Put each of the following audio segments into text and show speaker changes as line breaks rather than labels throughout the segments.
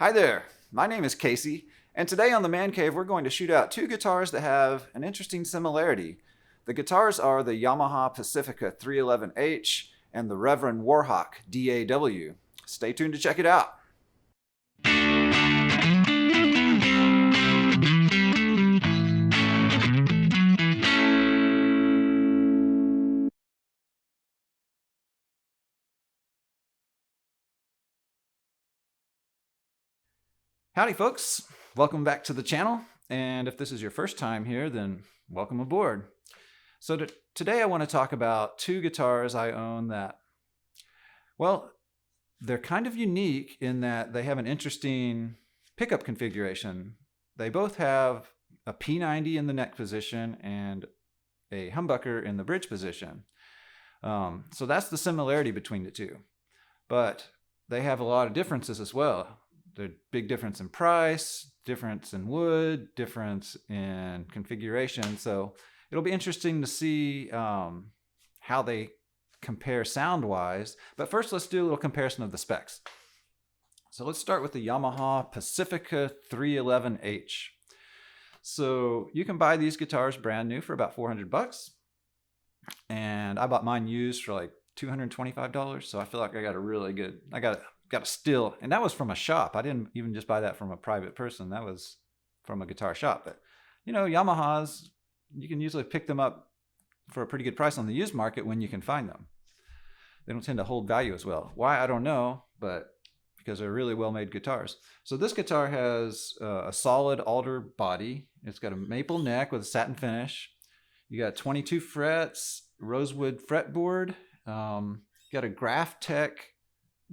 Hi there, my name is Casey, and today on the Man Cave we're going to shoot out two guitars that have an interesting similarity. The guitars are the Yamaha Pacifica 311H and the Reverend Warhawk DAW. Stay tuned to check it out. Howdy folks, welcome back to the channel, and if this is your first time here, then welcome aboard. So today I want to talk about two guitars I own that, well, they're kind of unique in that they have an interesting pickup configuration. They both have a P90 in the neck position and a humbucker in the bridge position. So that's the similarity between the two, but they have a lot of differences as well. The big difference in price, difference in wood, difference in configuration. So it'll be interesting to see how they compare sound-wise. But first, let's do a little comparison of the specs. So let's start with the Yamaha Pacifica 311H. So you can buy these guitars brand new for about $400, and I bought mine used for like $225. So I feel like I got a really good. I got a steal, and that was from a shop. I didn't even just buy that from a private person. That was from a guitar shop. But you know, Yamahas, you can usually pick them up for a pretty good price on the used market when you can find them. They don't tend to hold value as well. Why, I don't know, but because they're really well-made guitars. So this guitar has a solid alder body. It's got a maple neck with a satin finish. You got 22 frets, rosewood fretboard. Got a Graphtec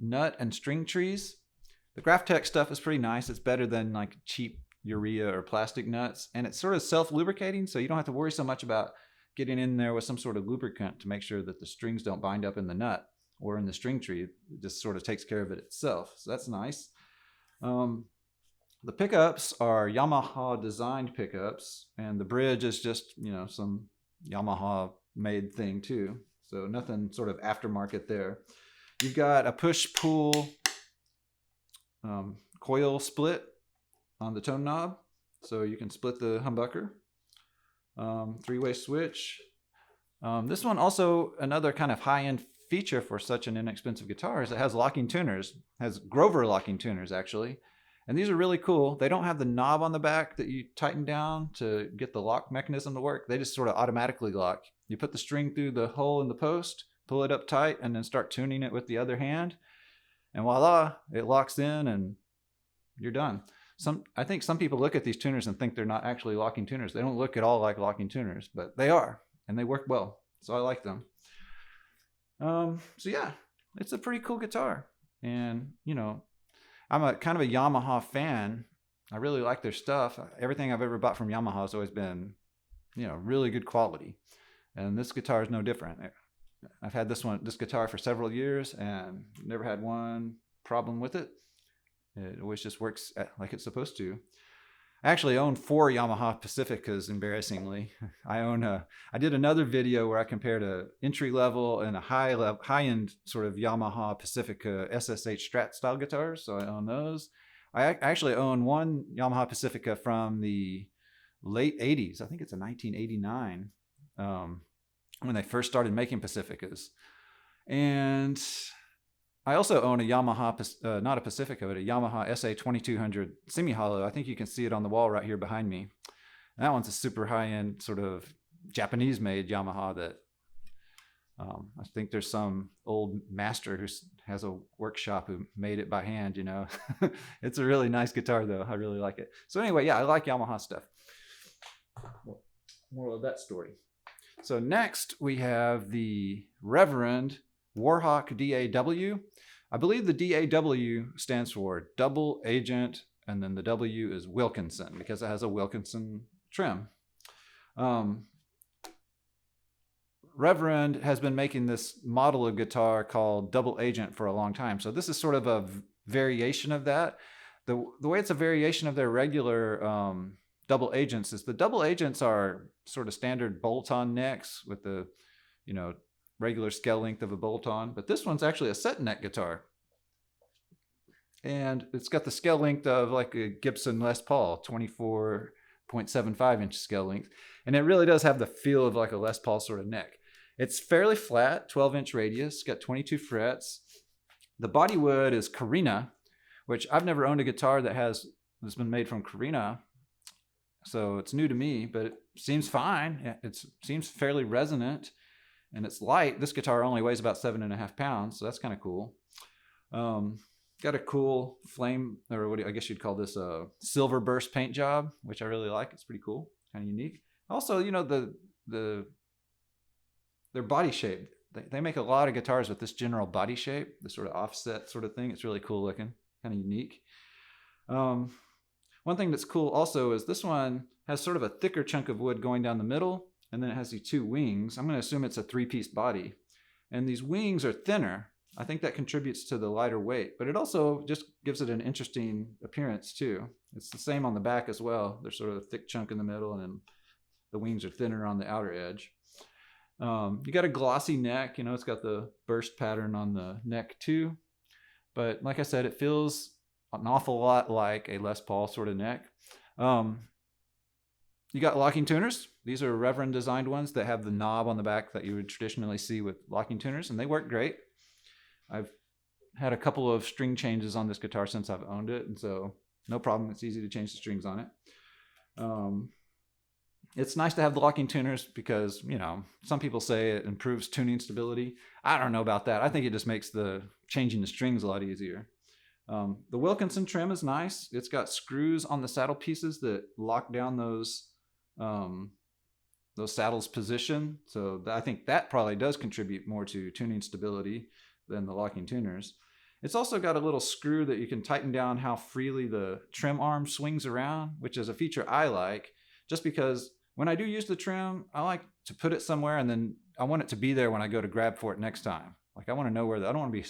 nut and string trees. The Graphtec stuff is pretty nice. It's better than like cheap urea or plastic nuts, and it's sort of self-lubricating, so you don't have to worry so much about getting in there with some sort of lubricant to make sure that the strings don't bind up in the nut or in the string tree. It just sort of takes care of it itself, so that's nice. The pickups are Yamaha designed pickups, and the bridge is just, you know, some Yamaha made thing too, so nothing sort of aftermarket there. You've got a push-pull coil split on the tone knob, so you can split the humbucker. Three-way switch. This one also, another kind of high-end feature for such an inexpensive guitar, is it has locking tuners. It has Grover locking tuners, actually. And these are really cool. They don't have the knob on the back that you tighten down to get the lock mechanism to work. They just sort of automatically lock. You put the string through the hole in the post, pull it up tight, and then start tuning it with the other hand, and voila, it locks in and you're done. I think some people look at these tuners and think they're not actually locking tuners. They don't look at all like locking tuners, but they are, and they work well, so I like them. So yeah, it's a pretty cool guitar, and you know, I'm a kind of a Yamaha fan. I really like their stuff. Everything I've ever bought from Yamaha has always been, you know, really good quality, and this guitar is no different. I've had this guitar for several years and never had one problem with it. It always just works like it's supposed to. I actually own 4 Yamaha Pacificas, embarrassingly. I did another video where I compared a entry level and a high end sort of Yamaha Pacifica SSH Strat style guitars. So I own those. I actually own one Yamaha Pacifica from the late 80s. I think it's a 1989. When they first started making Pacificas. And I also own a Yamaha, not a Pacifica, but a Yamaha SA2200 semi-hollow. I think you can see it on the wall right here behind me. And that one's a super high-end sort of Japanese-made Yamaha that I think there's some old master who has a workshop who made it by hand, you know. It's a really nice guitar, though. I really like it. So anyway, yeah, I like Yamaha stuff. More of that story. So next we have the Reverend Warhawk DAW. I believe the DAW stands for double agent, and then the W is Wilkinson because it has a Wilkinson trim. Reverend has been making this model of guitar called double agent for a long time. So this is sort of a variation of that. The way it's a variation of their regular double agents is the double agents are sort of standard bolt-on necks with the, you know, regular scale length of a bolt-on, but this one's actually a set neck guitar. And it's got the scale length of like a Gibson Les Paul, 24.75-inch scale length. And it really does have the feel of like a Les Paul sort of neck. It's fairly flat, 12-inch radius, got 22 frets. The body wood is Carina, which I've never owned a guitar that's been made from Carina. So it's new to me, but it seems fine. It seems fairly resonant, and it's light. This guitar only weighs about 7.5 pounds, so that's kind of cool. Got a cool flame, or what I guess you'd call this a silver burst paint job, which I really like. It's pretty cool, kind of unique. Also, you know, their body shape. They make a lot of guitars with this general body shape, this sort of offset sort of thing. It's really cool looking, kind of unique. One thing that's cool also is this one has sort of a thicker chunk of wood going down the middle, and then it has these two wings. I'm going to assume it's a 3-piece body. And these wings are thinner. I think that contributes to the lighter weight, but it also just gives it an interesting appearance too. It's the same on the back as well. There's sort of a thick chunk in the middle, and then the wings are thinner on the outer edge. You got a glossy neck. You know, it's got the burst pattern on the neck too. But like I said, it feels an awful lot like a Les Paul sort of neck. You got locking tuners. These are Reverend designed ones that have the knob on the back that you would traditionally see with locking tuners, and they work great. I've had a couple of string changes on this guitar since I've owned it, and so no problem. It's easy to change the strings on it. It's nice to have the locking tuners because, you know, some people say it improves tuning stability. I don't know about that. I think it just makes the changing the strings a lot easier. The Wilkinson trim is nice. It's got screws on the saddle pieces that lock down those saddles position. So I think that probably does contribute more to tuning stability than the locking tuners. It's also got a little screw that you can tighten down how freely the trim arm swings around, which is a feature I like, just because when I do use the trim, I like to put it somewhere and then I want it to be there when I go to grab for it next time. Like I want to know where I don't want to be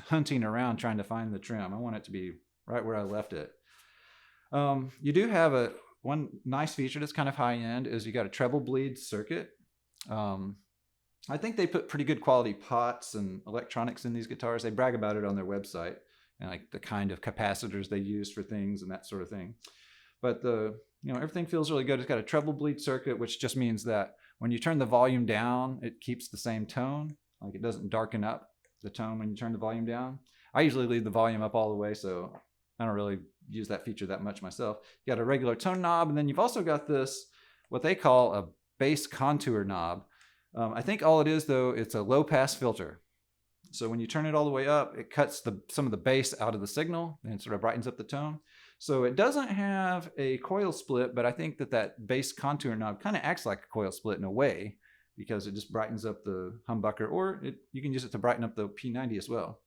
hunting around trying to find the trim. I want it to be right where I left it. You do have one nice feature that's kind of high end is you got a treble bleed circuit. I think they put pretty good quality pots and electronics in these guitars. They brag about it on their website and like the kind of capacitors they use for things and that sort of thing. But everything feels really good. It's got a treble bleed circuit, which just means that when you turn the volume down, it keeps the same tone. Like it doesn't darken up the tone when you turn the volume down. I usually leave the volume up all the way, so I don't really use that feature that much myself. You got a regular tone knob, and then you've also got this, what they call a bass contour knob. I think all it is, though, it's a low-pass filter. So when you turn it all the way up, it cuts some of the bass out of the signal and sort of brightens up the tone. So it doesn't have a coil split, but I think that bass contour knob kind of acts like a coil split in a way because it just brightens up the humbucker, or you can use it to brighten up the P90 as well.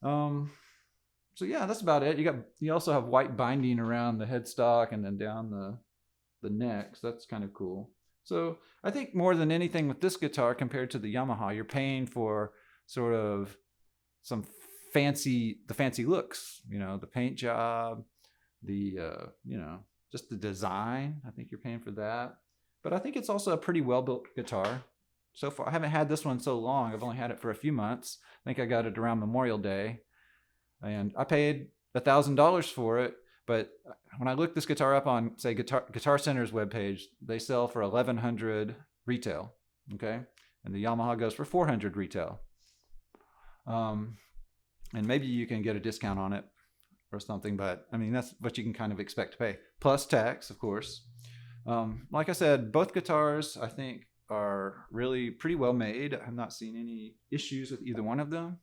So yeah, that's about it. You also have white binding around the headstock and then down the neck, so that's kind of cool. So I think more than anything with this guitar compared to the Yamaha, you're paying for sort of the fancy looks, the paint job, just the design. I think you're paying for that. But I think it's also a pretty well-built guitar. So far, I haven't had this one so long. I've only had it for a few months. I think I got it around Memorial Day. And I paid $1,000 for it. But when I looked this guitar up on, say, Guitar Center's webpage, they sell for $1,100 retail, okay? And the Yamaha goes for $400 retail. And maybe you can get a discount on it or something, but I mean, that's what you can kind of expect to pay. Plus tax, of course. Like I said, both guitars, I think, are really pretty well made. I've not seen any issues with either one of them,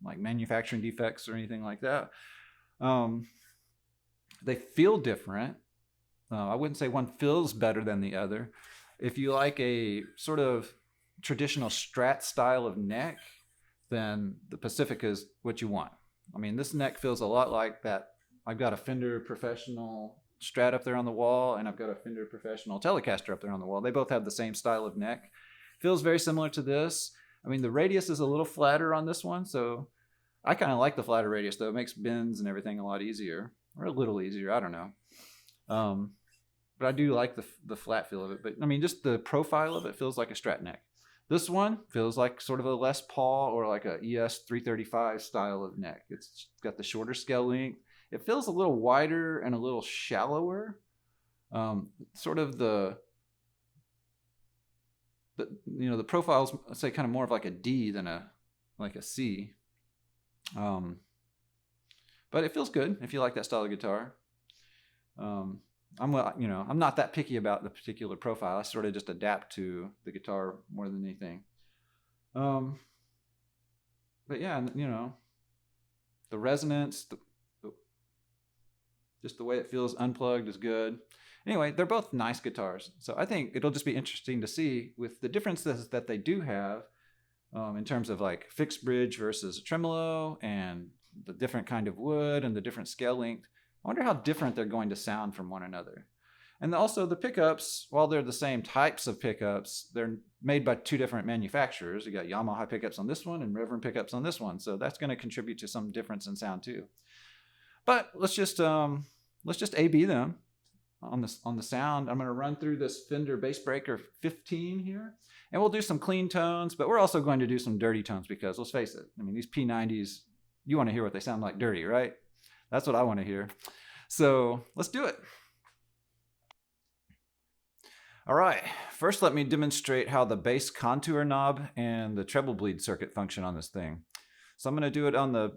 like manufacturing defects or anything like that. They feel different. I wouldn't say one feels better than the other. If you like a sort of traditional Strat style of neck, then the Pacifica is what you want. I mean, this neck feels a lot like that. I've got a Fender Professional Strat up there on the wall, and I've got a Fender Professional Telecaster up there on the wall. They both have the same style of neck. Feels very similar to this. I mean, the radius is a little flatter on this one, so I kind of like the flatter radius, though. It makes bends and everything a lot easier. Or a little easier, I don't know. But I do like the flat feel of it. But I mean, just the profile of it feels like a Strat neck. This one feels like sort of a Les Paul or like a ES 335 style of neck. It's got the shorter scale length. It feels a little wider and a little shallower. Sort of the the profile's, let's say, kind of more of like a D than a C. But it feels good if you like that style of guitar. I'm not that picky about the particular profile. I sort of just adapt to the guitar more than anything. But yeah, the resonance, just the way it feels unplugged is good. Anyway, they're both nice guitars. So I think it'll just be interesting to see with the differences that they do have in terms of like fixed bridge versus tremolo and the different kind of wood and the different scale length. I wonder how different they're going to sound from one another. And also the pickups, while they're the same types of pickups, they're made by two different manufacturers. You got Yamaha pickups on this one and Reverend pickups on this one. So that's going to contribute to some difference in sound too. But let's just A/B them on the sound. I'm going to run through this Fender Bass Breaker 15 here, and we'll do some clean tones, but we're also going to do some dirty tones because let's face it, I mean, these P90s, you want to hear what they sound like dirty, right? That's what I want to hear. So let's do it. All right, first let me demonstrate how the bass contour knob and the treble bleed circuit function on this thing. So I'm going to do it on the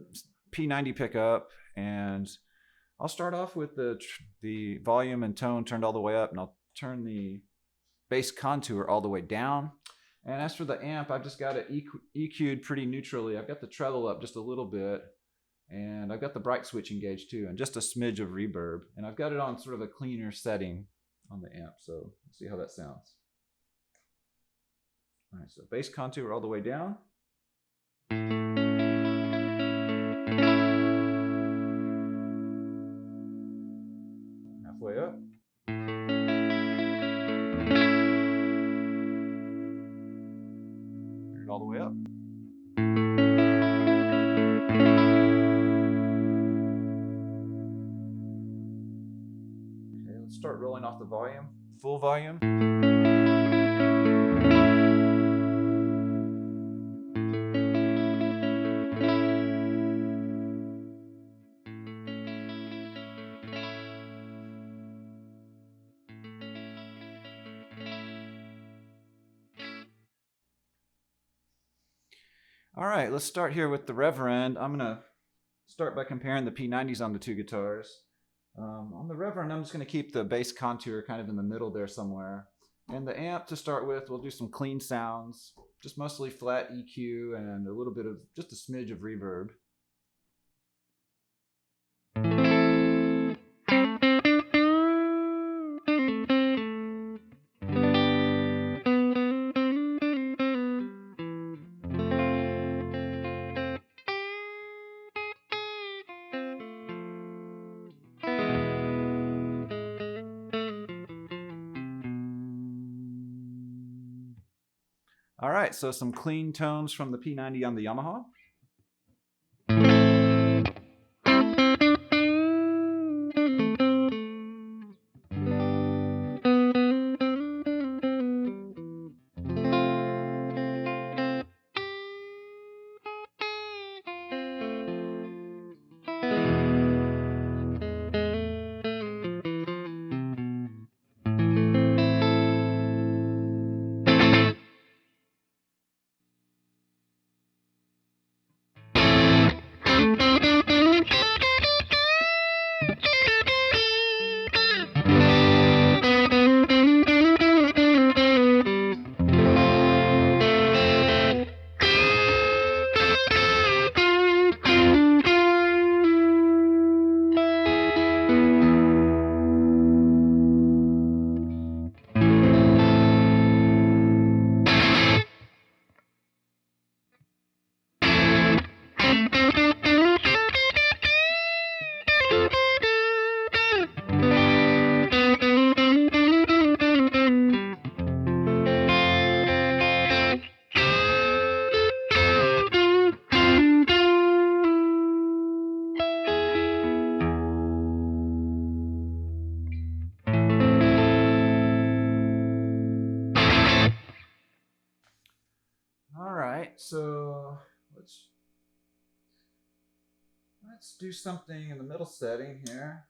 P90 pickup, and I'll start off with the volume and tone turned all the way up, and I'll turn the bass contour all the way down. And as for the amp, I've just got it EQ'd pretty neutrally. I've got the treble up just a little bit, and I've got the bright switch engaged too, and just a smidge of reverb. And I've got it on sort of a cleaner setting on the amp, so let's see how that sounds. All right, so bass contour all the way down. Halfway up. Turn it all the way up. Okay, let's start rolling off the volume, full volume. All right, let's start here with the Reverend. I'm going to start by comparing the P90s on the two guitars. On the Reverend, I'm just going to keep the bass contour kind of in the middle there somewhere. And the amp to start with, we'll do some clean sounds, just mostly flat EQ and a little bit of, just a smidge of reverb. All right, so some clean tones from the P90 on the Yamaha. Let's do something in the middle setting here.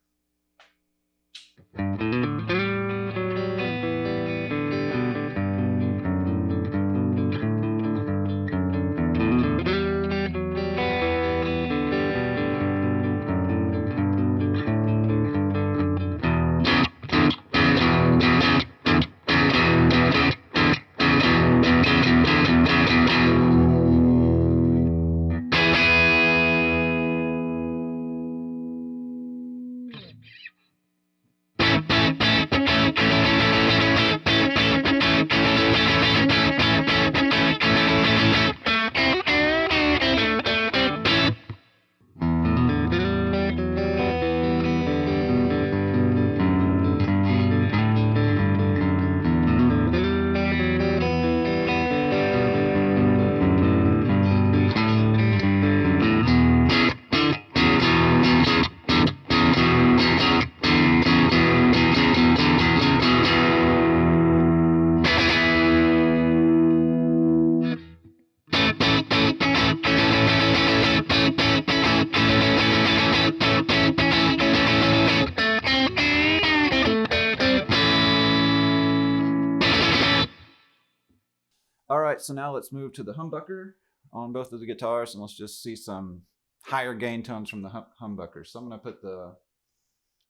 All right, so now let's move to the humbucker on both of the guitars, and let's just see some higher gain tones from the humbucker. So I'm going to put the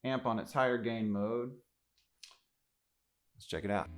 amp on its higher gain mode. Let's check it out.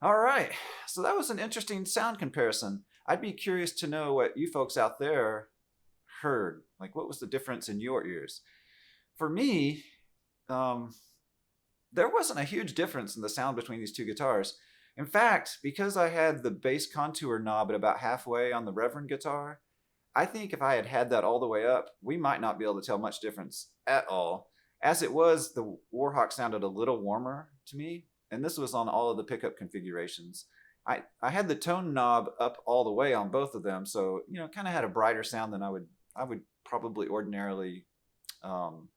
All right, so that was an interesting sound comparison. I'd be curious to know what you folks out there heard. Like, what was the difference in your ears? For me, there wasn't a huge difference in the sound between these two guitars. In fact, because I had the bass contour knob at about halfway on the Reverend guitar, I think if I had had that all the way up, we might not be able to tell much difference at all. As it was, the Warhawk sounded a little warmer to me, and this was on all of the pickup configurations. I had the tone knob up all the way on both of them, so kind of had a brighter sound than I would probably ordinarily pull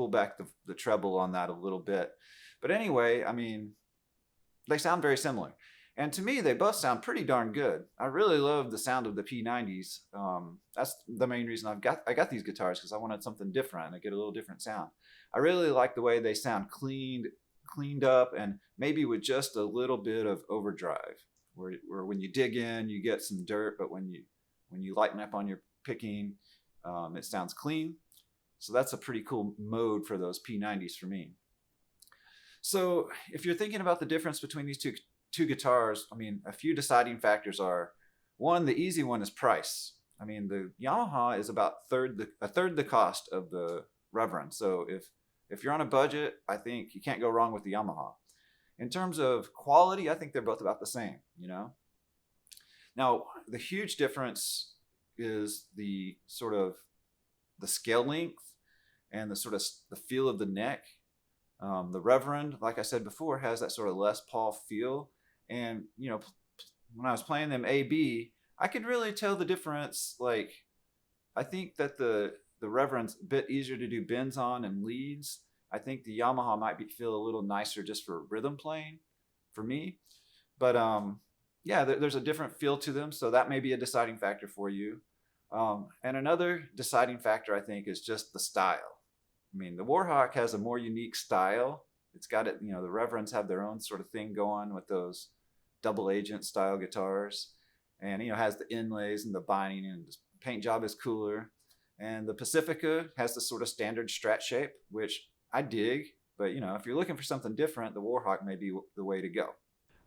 back the treble on that a little bit. But anyway, I mean, they sound very similar. And to me, they both sound pretty darn good. I really love the sound of the P90s. That's the main reason I got these guitars, because I wanted something different. I get a little different sound. I really like the way they sound cleaned up, and maybe with just a little bit of overdrive, where when you dig in, you get some dirt, but when you lighten up on your picking, it sounds clean. So that's a pretty cool mode for those P90s for me. So if you're thinking about the difference between these two guitars, I mean, a few deciding factors are, one, the easy one is price. I mean, the Yamaha is about a third the cost of the Reverend. So if you're on a budget, I think you can't go wrong with the Yamaha. In terms of quality, I think they're both about the same, Now, the huge difference is the sort of the scale length and the sort of the feel of the neck. The Reverend, like I said before, has that sort of Les Paul feel. And, when I was playing them A-B, I could really tell the difference. Like, I think that the Reverend's a bit easier to do bends on and leads. I think the Yamaha might feel a little nicer just for rhythm playing for me. But yeah, there's a different feel to them. So that may be a deciding factor for you. And another deciding factor, I think, is just the style. I mean, the Warhawk has a more unique style. It's got it, the Reverends have their own sort of thing going with those double agent style guitars. And, has the inlays and the binding and paint job is cooler. And the Pacifica has this sort of standard Strat shape, which I dig. But, you know, if you're looking for something different, the Warhawk may be the way to go.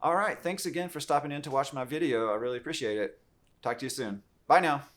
All right, thanks again for stopping in to watch my video. I really appreciate it. Talk to you soon. Bye now.